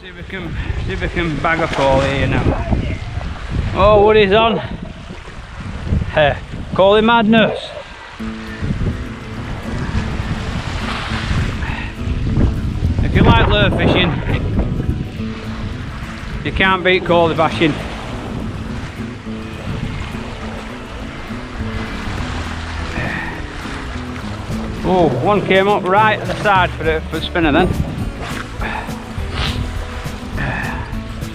See if we can bag a call here now. Oh, Woody's on. Callie madness. If you like lure fishing, you can't beat callie bashing. Oh, one came up right at the side for the spinner then.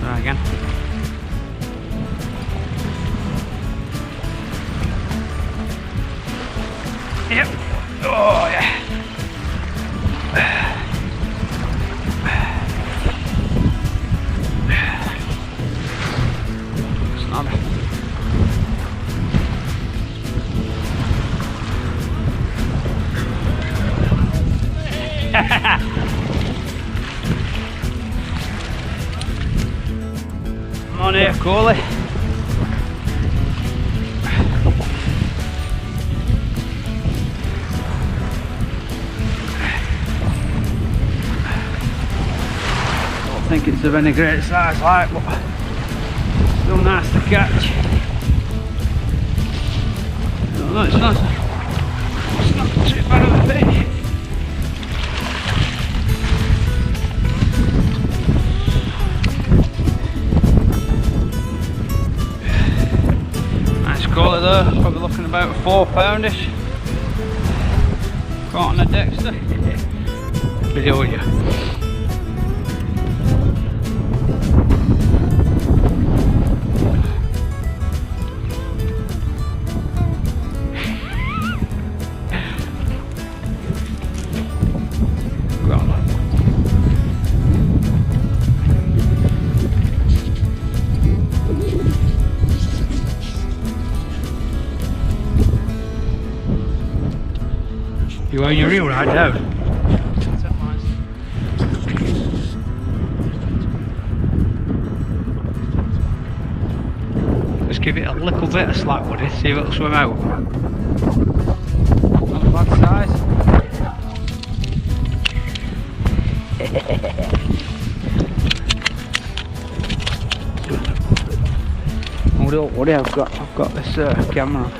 Try again. Yep. Oh yeah. Snobby. Come on here, Coley. I don't think it's of any great size, like, but still nice to catch. No, it's not too bad of a fish. Nice colour there, probably looking about 4 poundish. Caught on a Dexter. Video you. You own your reel right now. Just give it a little bit of slack, Woody, see if it'll swim out. Not a bad size. Hold it up, Woody, I've got this camera.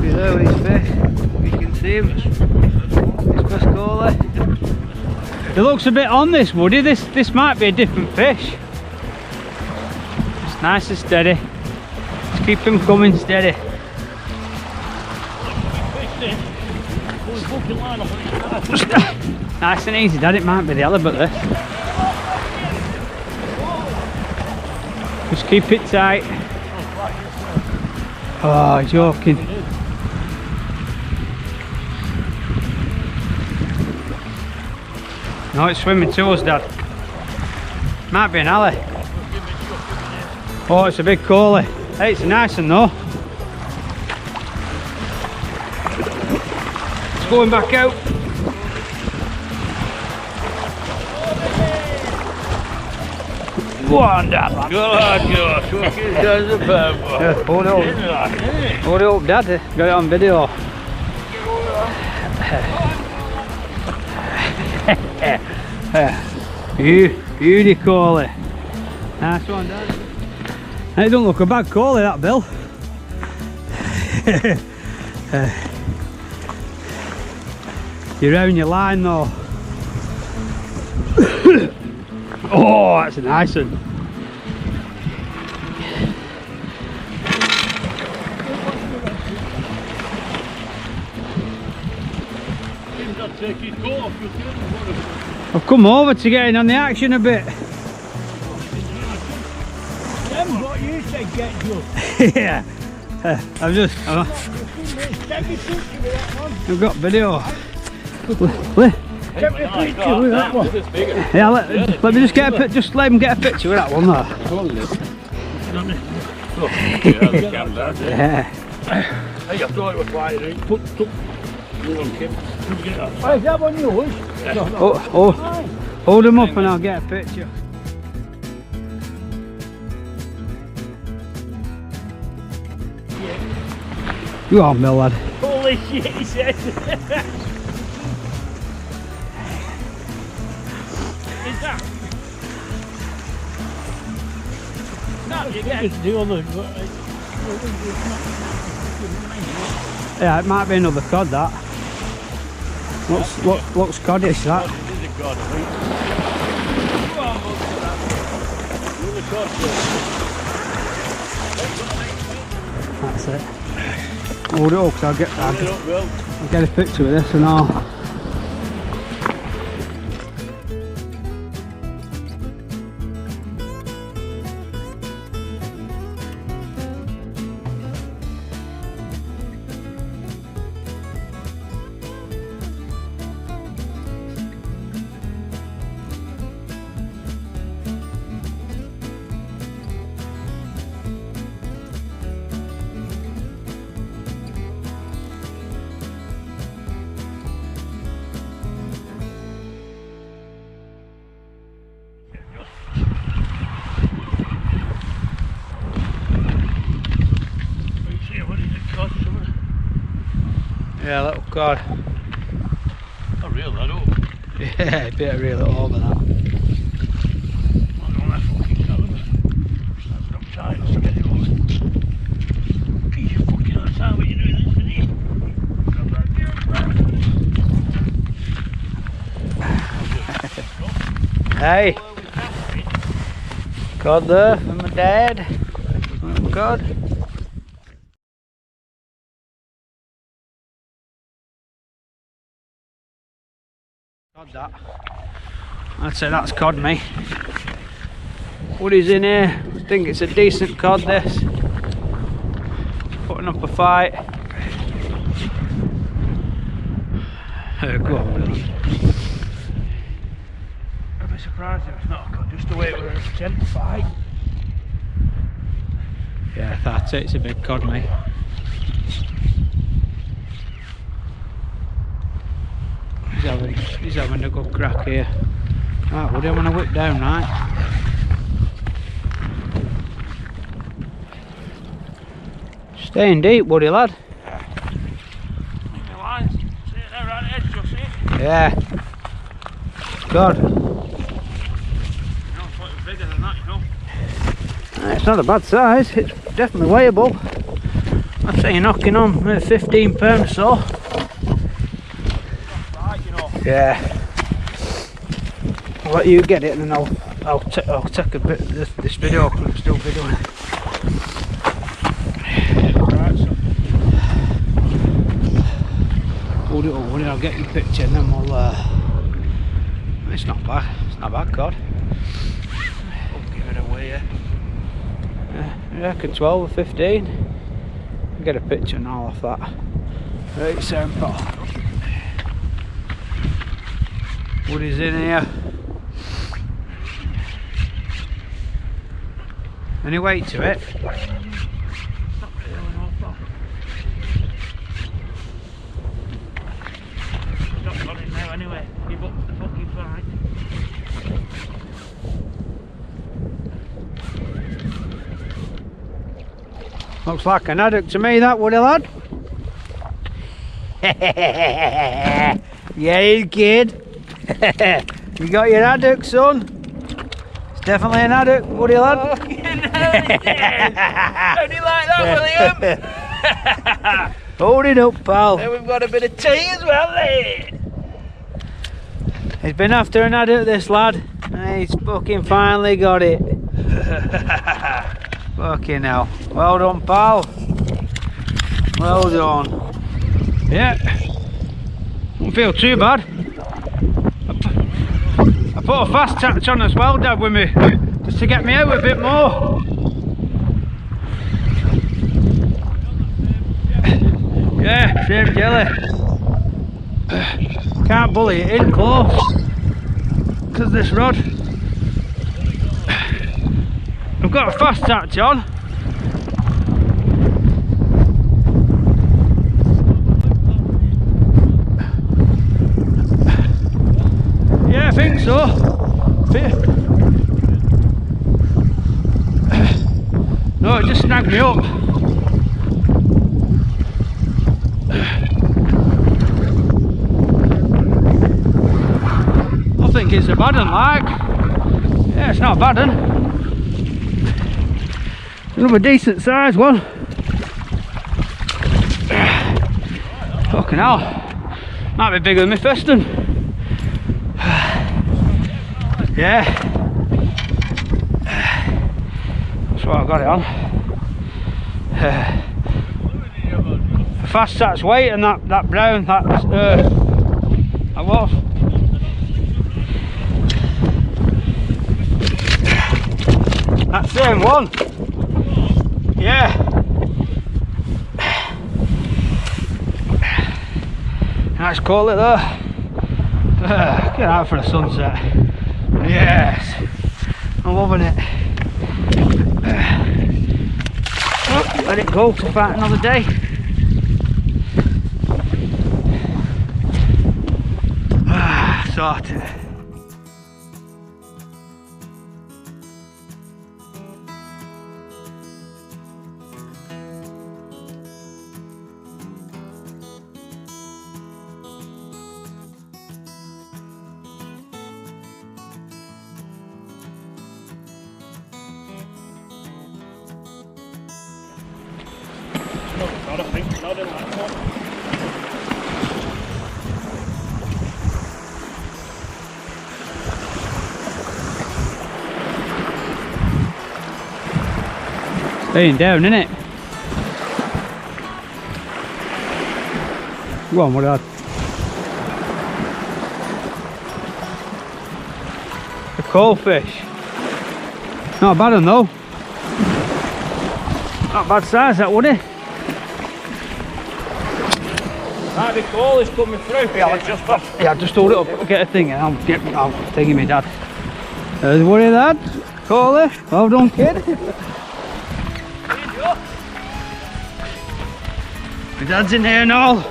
There with his fish, you can see him. His first caller. It looks a bit on this, Woody. This might be a different fish. It's nice and steady. Just keep him coming steady. Nice and easy, Dad. It might be the halibut this. Just keep it tight. Oh, joking. No, it's swimming to us, Dad. Might be an alley. Oh, it's a big callie. Hey, it's a nice one though. It's going back out. Go on, Dad. Good, hold it up, Dad. Got it on video. Beauty callie. Nice one, Dad. It don't look a bad callie, that, Bill. You're round your line though. Oh, that's a nice one. I've come over to get in on the action a bit. What you said, get you. Yeah. I've got video. Get me a picture with that one. Yeah, let me just get a picture. Just let him get a picture with that one there. Yeah. Hey, I thought it was right. Put is that one yours? Hold him up and I'll get a picture. Go on, Bill, lad. Holy Holy shit, he says. Is that? No, you get it. The other. Yeah, it might be another cod that. Looks coddish that. It is a cod, I think. Go on, look at that. Another cod. That's it. Hold it up, because I'll get a picture of this and all. Yeah, little cod. I reel that up. Yeah, better reel it over that. I don't know that fucking cod. That's what I'm trying to get it over. Keep you fucking on the time when you're doing this, isn't it? Hey! Cod there for my dad. Little cod. Cod that. I'd say that's cod me. Woody's in here. I think it's a decent cod this. Putting up a fight. Go on, Willie. I'd be surprised if it's not a cod, just the way it was a gentle fight. Yeah, that's it. It's a big cod, mate. He's having a good crack here. Right, Woody, I'm going to whip down, right? Staying deep, Woody, lad. The lines, see it there right edge, you'll see it. Yeah. God. You know, it's slightly bigger than that, you know. It's not a bad size. It's definitely weighable. I'd say you're knocking on maybe 15 pounds or so. Yeah. I'll let you get it and then I'll take a bit of this video because I'm still videoing. Right, so. Hold it up, Woody, I'll get your picture and then we'll it's not bad. It's not bad cod. I'll give it away, yeah. I reckon 12 or 15. I'll get a picture and all off that. Right, sound pal. Woody's in here. Any weight to it? Not really an awful. Not got it now anyway. Give up the fucking fight. Looks like an haddock to me, that, Woody lad. Yeah, kid. You got your haddock, son? It's definitely an haddock, Woody lad. Fucking hell, it is. How do you like that, William? Hold it up, pal. Then we've got a bit of tea as well, then. He's been after an haddock, this lad. And he's fucking finally got it. Fucking hell. Well done, pal. Well done. Yeah. Don't feel too bad. I put a fast touch on as well, Dad, with me, just to get me out a bit more. Yeah, same jelly. Can't bully it in close because this rod. I've got a fast touch on. Yeah, I think so. No, it just snagged me up. think it's a bad one, like. Yeah, it's not a bad one. Another decent sized one. Fucking hell. Might be bigger than my first one. Yeah. That's what I got it on. Fast that's weight, and that brown, that was. That same one. Yeah. Nice call it though. Get out for a sunset. Yes. I'm loving it. Let it go to fight another day. Sorted. Not a thing, not in that one. Staying down, innit? Go on, what are a coal fish. Not a bad one though. Not bad size that, would it? Might be coal is coming through. Yeah, just hold it up, get a thing and I'll take it, me dad. There's one of that. Coley, well done kid. My dad's in here and all.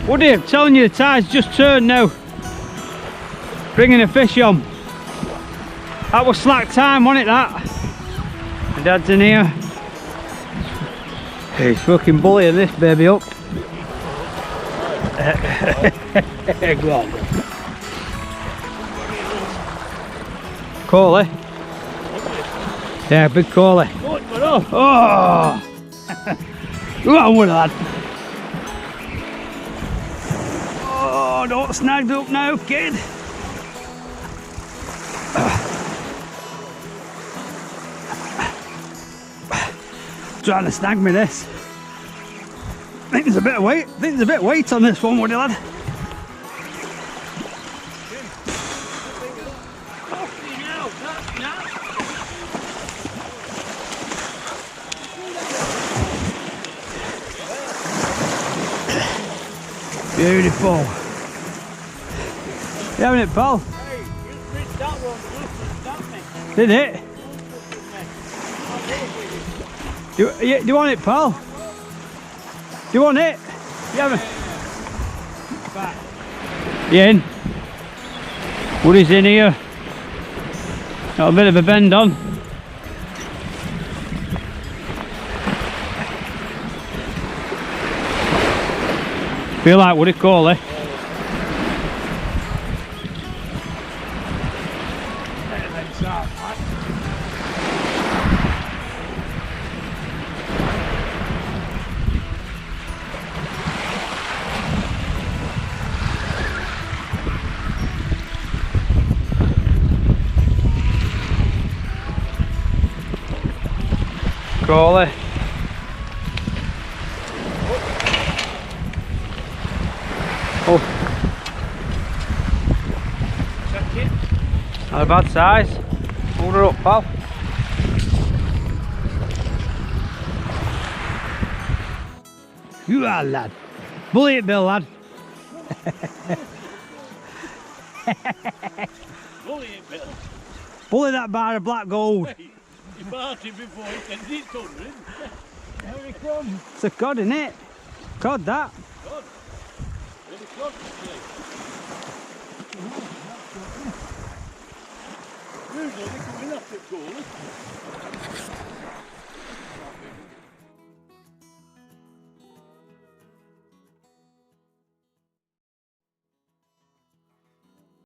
Woody, I'm telling you the tide's just turned now. Bringing a fish on. That was slack time, wasn't it that? My dad's in here. He's fucking bullying this baby up. Go on. Coley. Yeah, big coley. Oh! Go on with that. Oh, don't snag up now, kid. Trying to snag me this. I think there's a bit of weight. On this one, would you, lad? Beautiful. You having it, pal? Hey, you picked that one, you Did it? Do you want it, pal? Do you want it? You haven't? You in? Woody's in here. Got a bit of a bend on. Feel like Woody Coley. Coley. Oh. Not a bad size. Hold her up, pal. You are, lad. Bully it, Bill, lad. Bully it, Bill. Bully that bar of black gold. Hey, you parted before he sends it thundering. Here he comes. It's a cod, isn't it? Cod, that. Cod. Where's the cod? Usually they come in after coal.